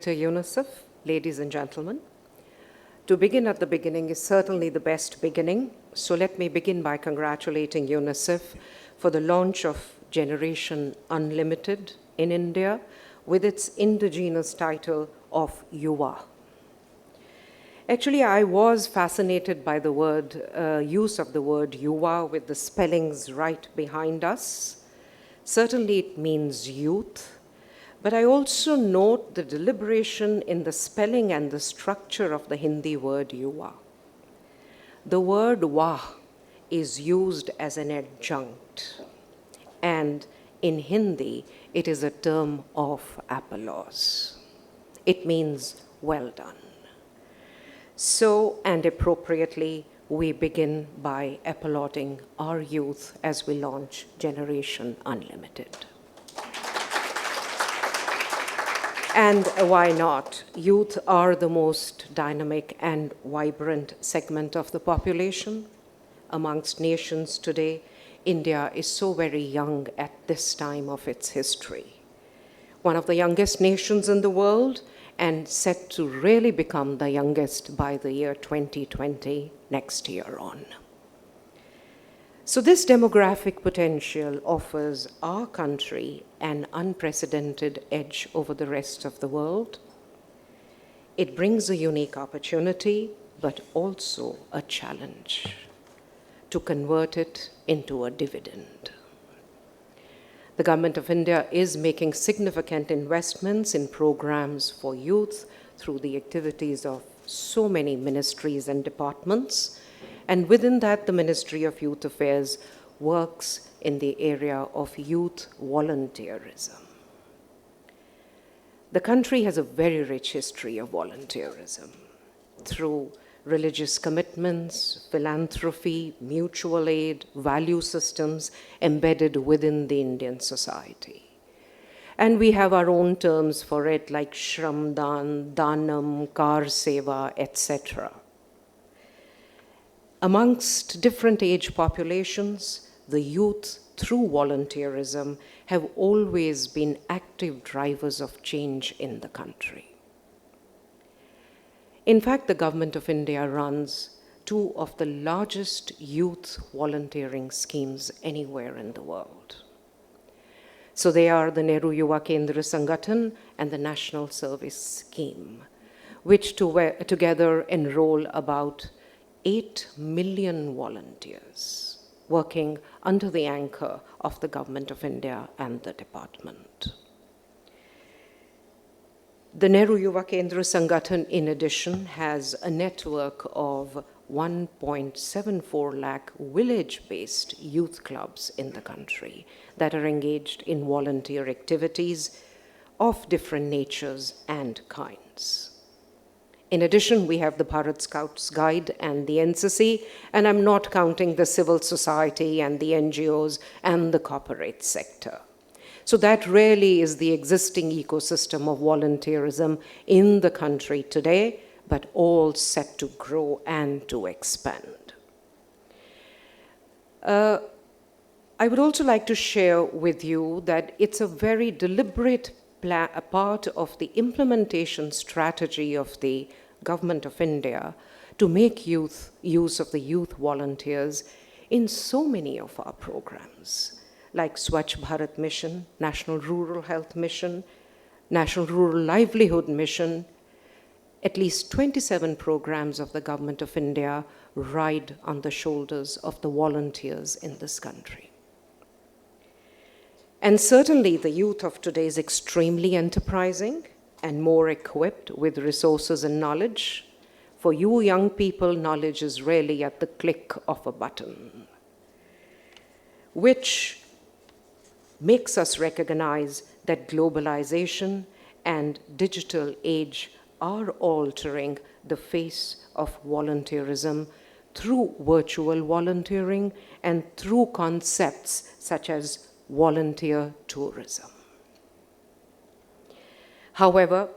To UNICEF, ladies and gentlemen. To begin at the beginning is certainly the best beginning, so let me begin by congratulating UNICEF for the launch of Generation Unlimited in India with its indigenous title of YuWaah. Actually, I was fascinated by the use of the word YuWaah with the spellings right behind us. Certainly it means youth. But I also note the deliberation in the spelling and the structure of the Hindi word YuWaah. The word Wah is used as an adjunct, and in Hindi, it is a term of applause. It means well done. So, and appropriately, we begin by applauding our youth as we launch Generation Unlimited. And why not? Youth are the most dynamic and vibrant segment of the population. Amongst nations today, India is so very young at this time of its history. One of the youngest nations in the world and set to really become the youngest by the year 2020, next year on. So this demographic potential offers our country an unprecedented edge over the rest of the world. It brings a unique opportunity, but also a challenge to convert it into a dividend. The Government of India is making significant investments in programs for youth through the activities of so many ministries and departments. And within that, the Ministry of Youth Affairs works in the area of youth volunteerism. The country has a very rich history of volunteerism through religious commitments, philanthropy, mutual aid, value systems embedded within the Indian society. And we have our own terms for it like Shramdan, Danam, Kar Seva, etc. Amongst different age populations, the youth, through volunteerism, have always been active drivers of change in the country. In fact, the Government of India runs two of the largest youth volunteering schemes anywhere in the world. So they are the Nehru Yuva Kendra Sangathan and the National Service Scheme, which together enroll about 8 million volunteers working under the anchor of the Government of India and the department. The Nehru Yuva Kendra Sangathan, in addition, has a network of 1.74 lakh village-based youth clubs in the country that are engaged in volunteer activities of different natures and kinds. In addition, we have the Bharat Scouts Guide and the NCC, and I'm not counting the civil society and the NGOs and the corporate sector. So that really is the existing ecosystem of volunteerism in the country today, but all set to grow and to expand. I would also like to share with you that it's a very deliberate part of the implementation strategy of the Government of India to make use of the youth volunteers in so many of our programs, like Swachh Bharat Mission, National Rural Health Mission, National Rural Livelihood Mission. At least 27 programs of the Government of India ride on the shoulders of the volunteers in this country. And certainly the youth of today is extremely enterprising and more equipped with resources and knowledge. For you young people, knowledge is really at the click of a button, which makes us recognize that globalization and digital age are altering the face of volunteerism through virtual volunteering and through concepts such as volunteer tourism. However,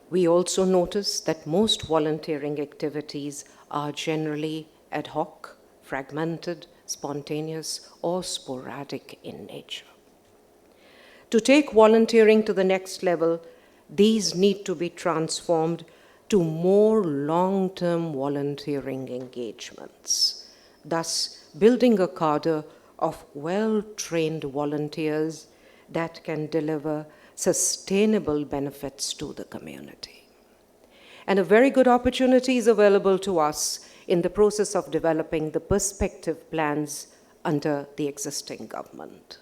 we also notice that most volunteering activities are generally ad hoc, fragmented, spontaneous, or sporadic in nature. To take volunteering to the next level, these need to be transformed to more long-term volunteering engagements, thus building a cadre of well-trained volunteers that can deliver sustainable benefits to the community. And a very good opportunity is available to us in the process of developing the perspective plans under the existing government.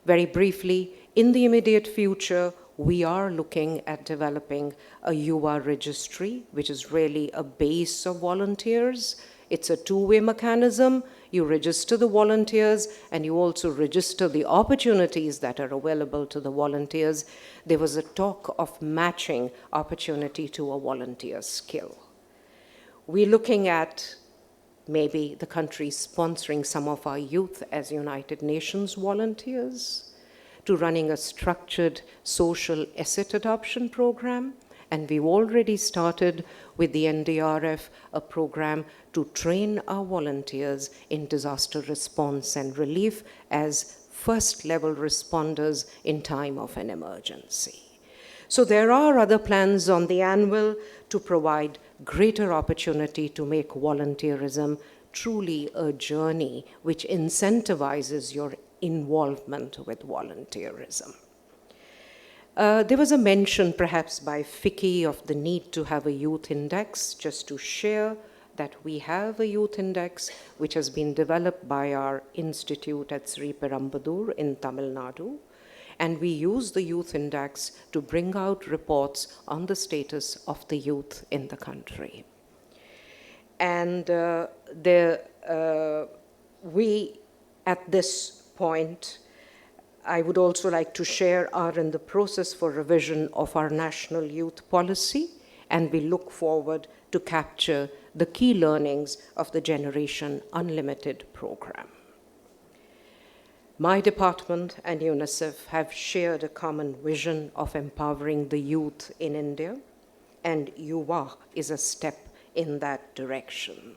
Very briefly, in the immediate future, we are looking at developing a YuWaah registry, which is really a base of volunteers. It's a two-way mechanism. You register the volunteers, and you also register the opportunities that are available to the volunteers. There was a talk of matching opportunity to a volunteer skill. We're looking at maybe the country sponsoring some of our youth as United Nations volunteers, to running a structured social asset adoption program. And we've already started with the NDRF a program to train our volunteers in disaster response and relief as first-level responders in time of an emergency. So there are other plans on the anvil to provide greater opportunity to make volunteerism truly a journey which incentivizes your involvement with volunteerism. There was a mention perhaps by Vicky of the need to have a youth index. Just to share that we have a youth index which has been developed by our institute at Sri Perumbudur in Tamil Nadu. And we use the youth index to bring out reports on the status of the youth in the country. And we, at this point, I would also like to share are in the process for revision of our national youth policy, and we look forward to capture the key learnings of the Generation Unlimited program. My department and UNICEF have shared a common vision of empowering the youth in India, and YuWaah is a step in that direction.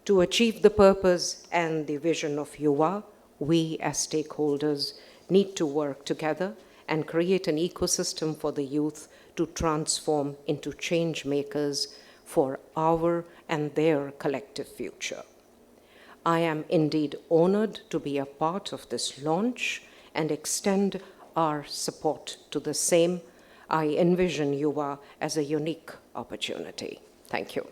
To achieve the purpose and the vision of YuWaah, we as stakeholders need to work together and create an ecosystem for the youth to transform into change makers for our and their collective future. I am indeed honored to be a part of this launch and extend our support to the same. I envision YuWaah as a unique opportunity. Thank you.